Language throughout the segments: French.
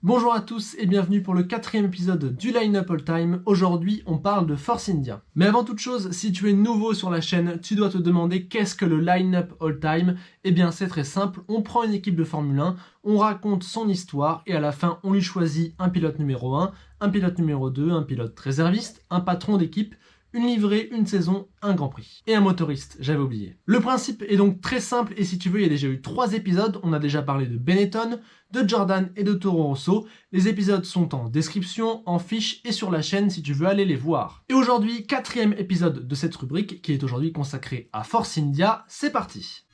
Bonjour à tous et bienvenue pour le 4e épisode du Line-Up All Time. Aujourd'hui, on parle de Force India. Mais avant toute chose, si tu es nouveau sur la chaîne, tu dois te demander qu'est-ce que le Line-Up All Time. Eh bien, c'est très simple, on prend une équipe de Formule 1, on raconte son histoire et à la fin, on lui choisit un pilote numéro 1, un pilote numéro 2, un pilote réserviste, un patron d'équipe, une livrée, une saison, un Grand Prix. Et un motoriste, j'avais oublié. Le principe est donc très simple et si tu veux, il y a déjà eu 3 épisodes. On a déjà parlé de Benetton, de Jordan et de Toro Rosso. Les épisodes sont en description, en fiche et sur la chaîne si tu veux aller les voir. Et aujourd'hui, 4e épisode de cette rubrique qui est aujourd'hui consacrée à Force India. C'est parti!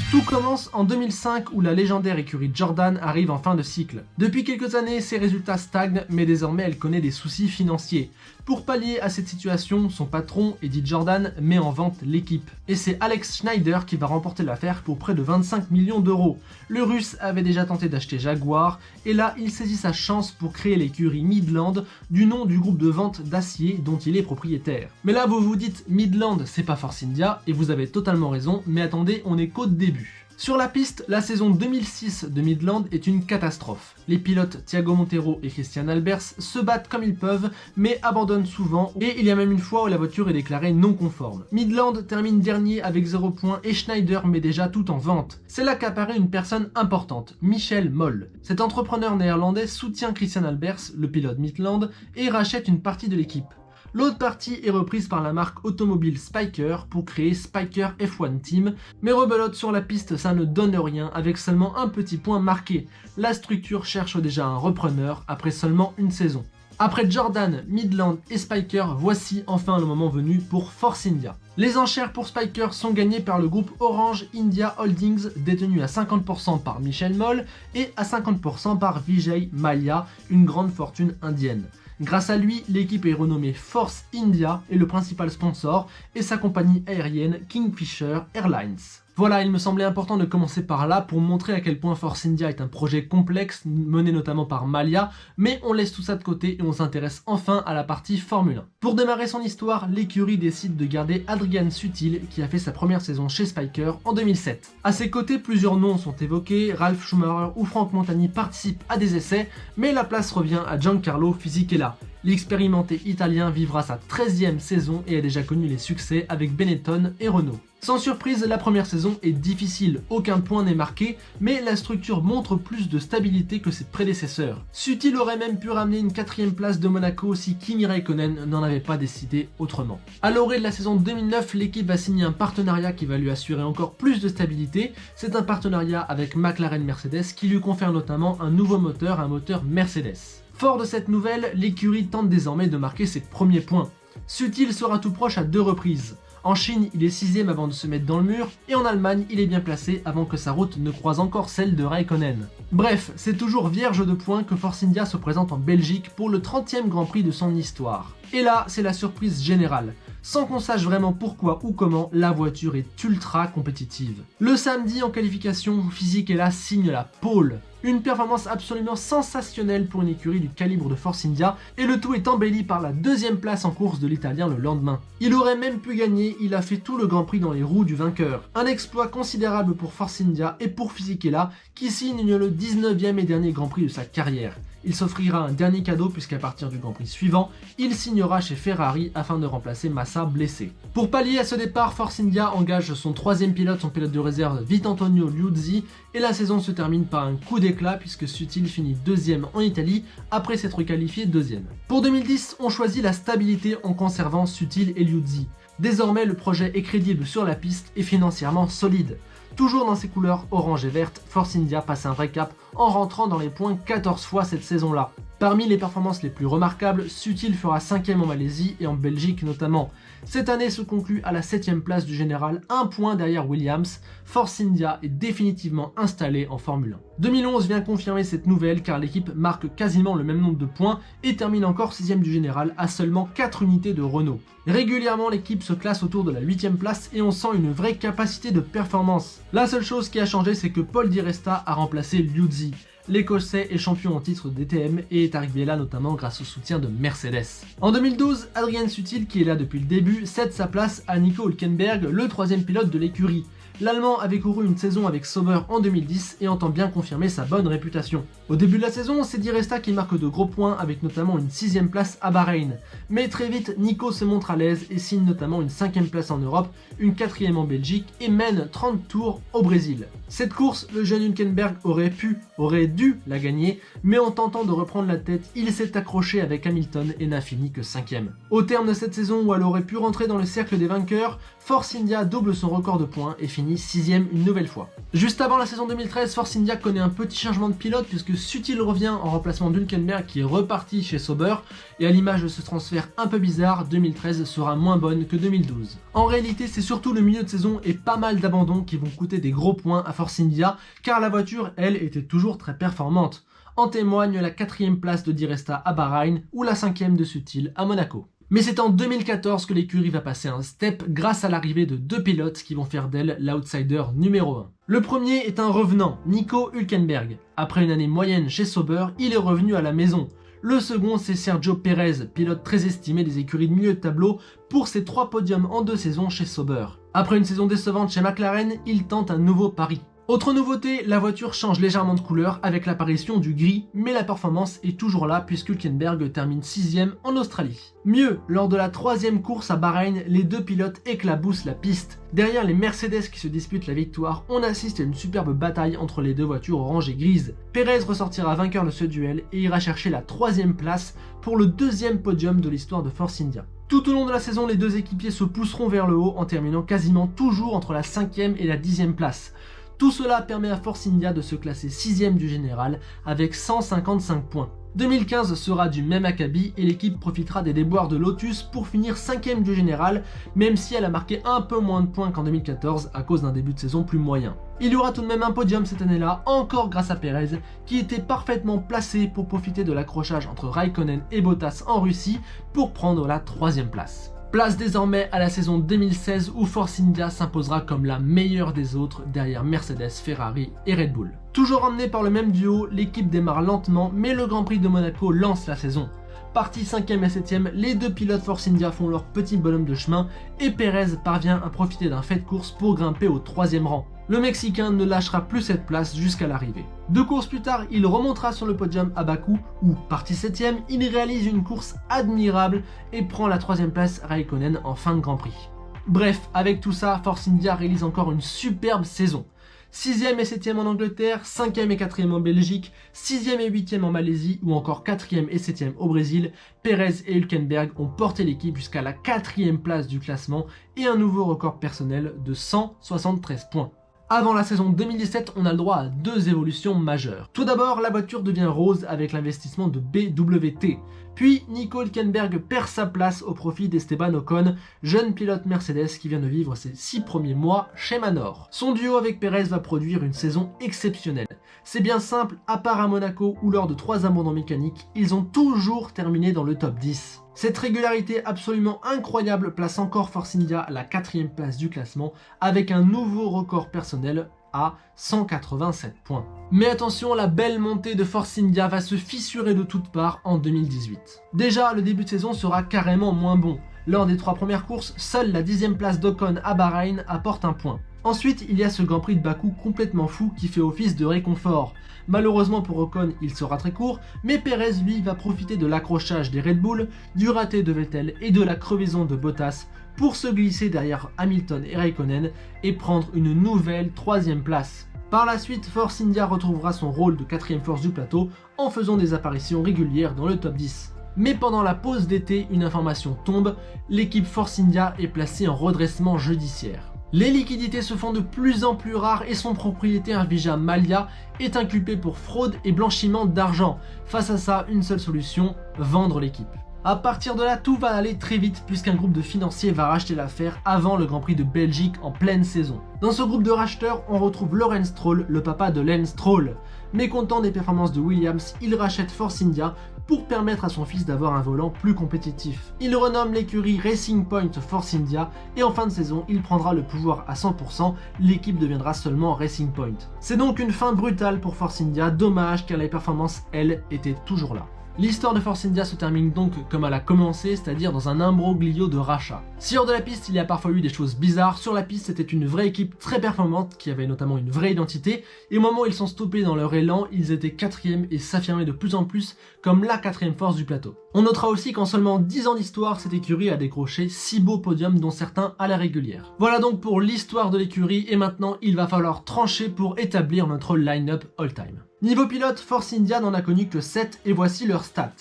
Tout commence en 2005 où la légendaire écurie Jordan arrive en fin de cycle. Depuis quelques années, ses résultats stagnent, mais désormais elle connaît des soucis financiers. Pour pallier à cette situation, son patron, Eddie Jordan, met en vente l'équipe. Et c'est Alex Schneider qui va remporter l'affaire pour près de 25 millions d'euros. Le Russe avait déjà tenté d'acheter Jaguar, et là il saisit sa chance pour créer l'écurie Midland, du nom du groupe de vente d'acier dont il est propriétaire. Mais là vous vous dites Midland c'est pas Force India, et vous avez totalement raison, mais attendez, on est qu'au début. Sur la piste, la saison 2006 de Midland est une catastrophe. Les pilotes Thiago Montero et Christian Albers se battent comme ils peuvent, mais abandonnent souvent, et il y a même une fois où la voiture est déclarée non conforme. Midland termine dernier avec 0 points et Schneider met déjà tout en vente. C'est là qu'apparaît une personne importante, Michel Moll. Cet entrepreneur néerlandais soutient Christian Albers, le pilote Midland, et rachète une partie de l'équipe. L'autre partie est reprise par la marque automobile Spyker pour créer Spyker F1 Team, mais rebelote sur la piste ça ne donne rien avec seulement un petit point marqué. La structure cherche déjà un repreneur après seulement une saison. Après Jordan, Midland et Spyker, voici enfin le moment venu pour Force India. Les enchères pour Spyker sont gagnées par le groupe Orange India Holdings, détenu à 50% par Michel Moll et à 50% par Vijay Mallya, une grande fortune indienne. Grâce à lui, l'équipe est renommée Force India et le principal sponsor est sa compagnie aérienne Kingfisher Airlines. Voilà, il me semblait important de commencer par là pour montrer à quel point Force India est un projet complexe mené notamment par Mallya, mais on laisse tout ça de côté et on s'intéresse enfin à la partie Formule 1. Pour démarrer son histoire, l'écurie décide de garder Adrian Sutil qui a fait sa première saison chez Spyker en 2007. À ses côtés, plusieurs noms sont évoqués, Ralf Schumacher ou Franck Montagny participent à des essais, mais la place revient à Giancarlo Fisichella. L'expérimenté italien vivra sa 13e saison et a déjà connu les succès avec Benetton et Renault. Sans surprise, la première saison est difficile, aucun point n'est marqué, mais la structure montre plus de stabilité que ses prédécesseurs. Sutil aurait même pu ramener une 4e place de Monaco si Kimi Räikkönen n'en avait pas décidé autrement. À l'orée de la saison 2009, l'équipe va signer un partenariat qui va lui assurer encore plus de stabilité. C'est un partenariat avec McLaren Mercedes qui lui confère notamment un nouveau moteur, un moteur Mercedes. Fort de cette nouvelle, l'écurie tente désormais de marquer ses premiers points. Sutil sera tout proche à 2 reprises. En Chine, il est 6e avant de se mettre dans le mur, et en Allemagne, il est bien placé avant que sa route ne croise encore celle de Räikkönen. Bref, c'est toujours vierge de points que Force India se présente en Belgique pour le 30e Grand Prix de son histoire. Et là, c'est la surprise générale. Sans qu'on sache vraiment pourquoi ou comment, la voiture est ultra compétitive. Le samedi en qualification, Fisichella signe la pole. Une performance absolument sensationnelle pour une écurie du calibre de Force India, et le tout est embelli par la 2e place en course de l'italien le lendemain. Il aurait même pu gagner, il a fait tout le Grand Prix dans les roues du vainqueur. Un exploit considérable pour Force India et pour Fisichella, qui signe le 19e et dernier Grand Prix de sa carrière. Il s'offrira un dernier cadeau puisqu'à partir du Grand Prix suivant, il signera chez Ferrari afin de remplacer Massa blessé. Pour pallier à ce départ, Force India engage son 3e pilote, son pilote de réserve Vitantonio Liuzzi, et la saison se termine par un coup d'éclat puisque Sutil finit 2e en Italie après s'être qualifié 2e. Pour 2010, on choisit la stabilité en conservant Sutil et Liuzzi. Désormais, le projet est crédible sur la piste et financièrement solide. Toujours dans ses couleurs orange et verte, Force India passe un vrai cap en rentrant dans les points 14 fois cette saison-là. Parmi les performances les plus remarquables, Sutil fera 5e en Malaisie et en Belgique notamment. Cette année se conclut à la 7e place du général, un point derrière Williams. Force India est définitivement installée en Formule 1. 2011 vient confirmer cette nouvelle car l'équipe marque quasiment le même nombre de points et termine encore 6e du général à seulement 4 unités de Renault. Régulièrement l'équipe se classe autour de la 8e place et on sent une vraie capacité de performance. La seule chose qui a changé c'est que Paul Di Resta a remplacé Liuzzi. L'Écossais est champion en titre de DTM et est arrivé là notamment grâce au soutien de Mercedes. En 2012, Adrian Sutil, qui est là depuis le début, cède sa place à Nico Hülkenberg, le 3e pilote de l'écurie. L'Allemand avait couru une saison avec Sauber en 2010 et entend bien confirmer sa bonne réputation. Au début de la saison, c'est Di Resta qui marque de gros points avec notamment une 6ème place à Bahreïn. Mais très vite, Nico se montre à l'aise et signe notamment une 5ème place en Europe, une 4ème en Belgique et mène 30 tours au Brésil. Cette course, le jeune Hülkenberg aurait dû la gagner, mais en tentant de reprendre la tête, il s'est accroché avec Hamilton et n'a fini que 5ème. Au terme de cette saison où elle aurait pu rentrer dans le cercle des vainqueurs, Force India double son record de points et finit 6ème une nouvelle fois. Juste avant la saison 2013, Force India connaît un petit changement de pilote puisque Sutil revient en remplacement d'Hülkenberg qui est reparti chez Sauber, et à l'image de ce transfert un peu bizarre, 2013 sera moins bonne que 2012. En réalité, c'est surtout le milieu de saison et pas mal d'abandons qui vont coûter des gros points à Force India, car la voiture, elle, était toujours très performante. En témoigne la 4ème place de Di Resta à Bahreïn ou la 5ème de Sutil à Monaco. Mais c'est en 2014 que l'écurie va passer un step grâce à l'arrivée de deux pilotes qui vont faire d'elle l'outsider numéro 1. Le premier est un revenant, Nico Hülkenberg. Après une année moyenne chez Sauber, il est revenu à la maison. Le second, c'est Sergio Pérez, pilote très estimé des écuries de milieu de tableau pour ses 3 podiums en 2 saisons chez Sauber. Après une saison décevante chez McLaren, il tente un nouveau pari. Autre nouveauté, la voiture change légèrement de couleur avec l'apparition du gris, mais la performance est toujours là puisque Hülkenberg termine 6ème en Australie. Mieux, lors de la 3ème course à Bahreïn, les deux pilotes éclaboussent la piste. Derrière les Mercedes qui se disputent la victoire, on assiste à une superbe bataille entre les deux voitures orange et grise. Pérez ressortira vainqueur de ce duel et ira chercher la 3ème place pour le 2e podium de l'histoire de Force India. Tout au long de la saison, les deux équipiers se pousseront vers le haut en terminant quasiment toujours entre la 5ème et la 10ème place. Tout cela permet à Force India de se classer 6ème du général avec 155 points. 2015 sera du même acabit et l'équipe profitera des déboires de Lotus pour finir 5ème du général, même si elle a marqué un peu moins de points qu'en 2014 à cause d'un début de saison plus moyen. Il y aura tout de même un podium cette année-là, encore grâce à Pérez, qui était parfaitement placé pour profiter de l'accrochage entre Raikkonen et Bottas en Russie pour prendre la 3ème place. Place désormais à la saison 2016 où Force India s'imposera comme la meilleure des autres derrière Mercedes, Ferrari et Red Bull. Toujours emmenée par le même duo, l'équipe démarre lentement mais le Grand Prix de Monaco lance la saison. Partis 5ème et 7ème, les deux pilotes Force India font leur petit bonhomme de chemin et Pérez parvient à profiter d'un fait de course pour grimper au 3ème rang. Le Mexicain ne lâchera plus cette place jusqu'à l'arrivée. 2 courses plus tard, il remontera sur le podium à Bakou où, parti 7ème, il réalise une course admirable et prend la 3ème place Raikkonen en fin de Grand Prix. Bref, avec tout ça, Force India réalise encore une superbe saison. 6ème et 7ème en Angleterre, 5ème et 4ème en Belgique, 6ème et 8ème en Malaisie ou encore 4ème et 7ème au Brésil, Pérez et Hülkenberg ont porté l'équipe jusqu'à la 4ème place du classement et un nouveau record personnel de 173 points. Avant la saison 2017, on a le droit à 2 évolutions majeures. Tout d'abord, la voiture devient rose avec l'investissement de BWT. Puis, Nico Hülkenberg perd sa place au profit d'Esteban Ocon, jeune pilote Mercedes qui vient de vivre ses 6 premiers mois chez Manor. Son duo avec Pérez va produire une saison exceptionnelle. C'est bien simple, à part à Monaco où lors de 3 abandons mécaniques, ils ont toujours terminé dans le top 10. Cette régularité absolument incroyable place encore Force India à la 4ème place du classement avec un nouveau record personnel à 187 points. Mais attention, la belle montée de Force India va se fissurer de toutes parts en 2018. Déjà, le début de saison sera carrément moins bon. Lors des 3 premières courses, seule la 10ème place d'Ocon à Bahreïn apporte un point. Ensuite, il y a ce Grand Prix de Bakou complètement fou qui fait office de réconfort. Malheureusement pour Ocon, il sera très court, mais Pérez lui va profiter de l'accrochage des Red Bull, du raté de Vettel et de la crevaison de Bottas pour se glisser derrière Hamilton et Raikkonen et prendre une nouvelle 3ème place. Par la suite, Force India retrouvera son rôle de 4ème force du plateau en faisant des apparitions régulières dans le top 10. Mais pendant la pause d'été, une information tombe, l'équipe Force India est placée en redressement judiciaire. Les liquidités se font de plus en plus rares et son propriétaire Vijay Mallya est inculpé pour fraude et blanchiment d'argent. Face à ça, une seule solution, vendre l'équipe. À partir de là, tout va aller très vite puisqu'un groupe de financiers va racheter l'affaire avant le Grand Prix de Belgique en pleine saison. Dans ce groupe de racheteurs, on retrouve Lawrence Stroll, le papa de Lance Stroll. Mécontent des performances de Williams, il rachète Force India pour permettre à son fils d'avoir un volant plus compétitif. Il renomme l'écurie Racing Point Force India et en fin de saison, il prendra le pouvoir à 100%, l'équipe deviendra seulement Racing Point. C'est donc une fin brutale pour Force India, dommage car les performances, elles, étaient toujours là. L'histoire de Force India se termine donc comme elle a commencé, c'est-à-dire dans un imbroglio de rachat. Si hors de la piste il y a parfois eu des choses bizarres, sur la piste c'était une vraie équipe très performante qui avait notamment une vraie identité, et au moment où ils sont stoppés dans leur élan, ils étaient 4e et s'affirmaient de plus en plus comme la 4e force du plateau. On notera aussi qu'en seulement 10 ans d'histoire, cette écurie a décroché 6 beaux podiums dont certains à la régulière. Voilà donc pour l'histoire de l'écurie, et maintenant il va falloir trancher pour établir notre line-up all-time. Niveau pilote, Force India n'en a connu que 7 et voici leurs stats.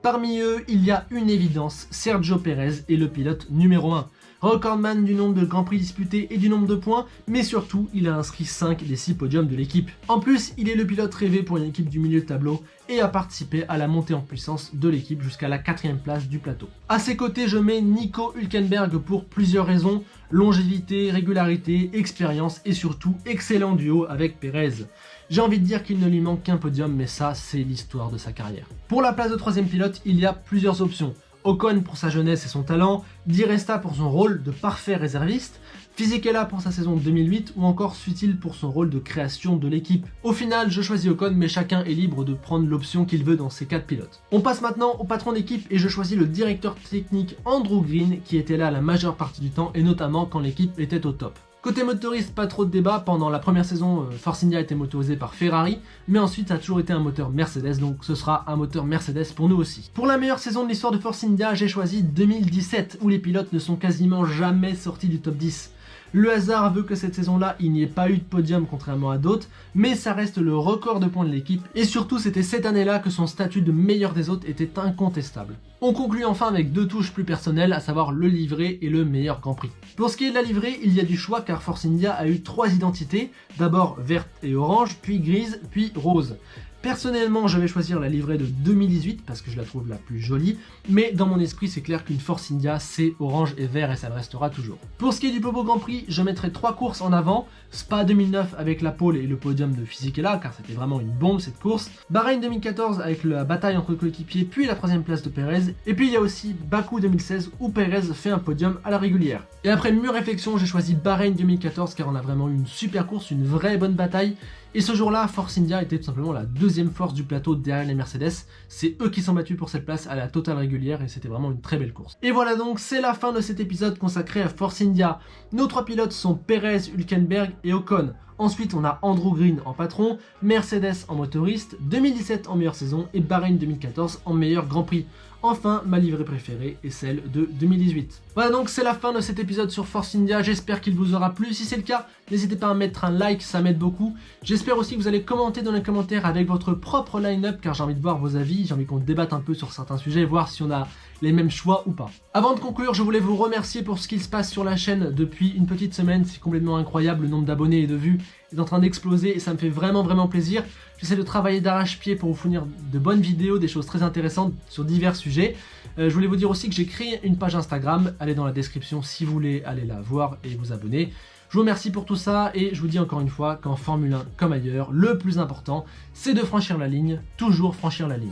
Parmi eux, il y a une évidence, Sergio Pérez est le pilote numéro 1. Recordman du nombre de Grands Prix disputés et du nombre de points, mais surtout, il a inscrit 5 des 6 podiums de l'équipe. En plus, il est le pilote rêvé pour une équipe du milieu de tableau et a participé à la montée en puissance de l'équipe jusqu'à la 4e place du plateau. A ses côtés, je mets Nico Hülkenberg pour plusieurs raisons, longévité, régularité, expérience et surtout excellent duo avec Pérez. J'ai envie de dire qu'il ne lui manque qu'un podium, mais ça, c'est l'histoire de sa carrière. Pour la place de 3e pilote, il y a plusieurs options. Ocon pour sa jeunesse et son talent, Di Resta pour son rôle de parfait réserviste, Fisichella pour sa saison 2008 ou encore Sutil pour son rôle de création de l'équipe. Au final, je choisis Ocon, mais chacun est libre de prendre l'option qu'il veut dans ces 4 pilotes. On passe maintenant au patron d'équipe et je choisis le directeur technique Andrew Green qui était là la majeure partie du temps et notamment quand l'équipe était au top. Côté motoriste, pas trop de débat, pendant la première saison, Force India a été motorisé par Ferrari, mais ensuite ça a toujours été un moteur Mercedes, donc ce sera un moteur Mercedes pour nous aussi. Pour la meilleure saison de l'histoire de Force India, j'ai choisi 2017, où les pilotes ne sont quasiment jamais sortis du top 10. Le hasard veut que cette saison-là, il n'y ait pas eu de podium contrairement à d'autres, mais ça reste le record de points de l'équipe, et surtout c'était cette année-là que son statut de meilleur des autres était incontestable. On conclut enfin avec 2 touches plus personnelles, à savoir le livret et le meilleur Grand Prix. Pour ce qui est de la livrée, il y a du choix car Force India a eu 3 identités, d'abord verte et orange, puis grise, puis rose. Personnellement, je vais choisir la livrée de 2018 parce que je la trouve la plus jolie, mais dans mon esprit, c'est clair qu'une Force India, c'est orange et vert et ça le restera toujours. Pour ce qui est du Popo Grand Prix, je mettrai 3 courses en avant. Spa 2009 avec la pole et le podium de Fisichella, car c'était vraiment une bombe cette course. Bahreïn 2014 avec la bataille entre coéquipiers, puis la 3e place de Pérez. Et puis il y a aussi Bakou 2016 où Pérez fait un podium à la régulière. Et après mûre réflexion, j'ai choisi Bahreïn 2014 car on a vraiment eu une super course, une vraie bonne bataille. Et ce jour-là, Force India était tout simplement la 2e force du plateau derrière les Mercedes. C'est eux qui sont battus pour cette place à la totale régulière et c'était vraiment une très belle course. Et voilà donc, c'est la fin de cet épisode consacré à Force India. Nos 3 pilotes sont Pérez, Hülkenberg et Ocon. Ensuite, on a Andrew Green en patron, Mercedes en motoriste, 2017 en meilleure saison et Bahreïn 2014 en meilleur Grand Prix. Enfin, ma livrée préférée est celle de 2018. Voilà donc, c'est la fin de cet épisode sur Force India, j'espère qu'il vous aura plu. Si c'est le cas, n'hésitez pas à mettre un like, ça m'aide beaucoup. J'espère aussi que vous allez commenter dans les commentaires avec votre propre line-up, car j'ai envie de voir vos avis, j'ai envie qu'on débatte un peu sur certains sujets, voir si on a les mêmes choix ou pas. Avant de conclure, je voulais vous remercier pour ce qu'il se passe sur la chaîne depuis une petite semaine, c'est complètement incroyable, le nombre d'abonnés et de vues est en train d'exploser et ça me fait vraiment plaisir. J'essaie de travailler d'arrache-pied pour vous fournir de bonnes vidéos, des choses très intéressantes sur divers sujets. Je voulais vous dire aussi que j'ai créé une page Instagram, allez dans la description si vous voulez aller la voir et vous abonner. Je vous remercie pour tout ça et je vous dis encore une fois qu'en Formule 1 comme ailleurs, le plus important c'est de franchir la ligne, toujours franchir la ligne.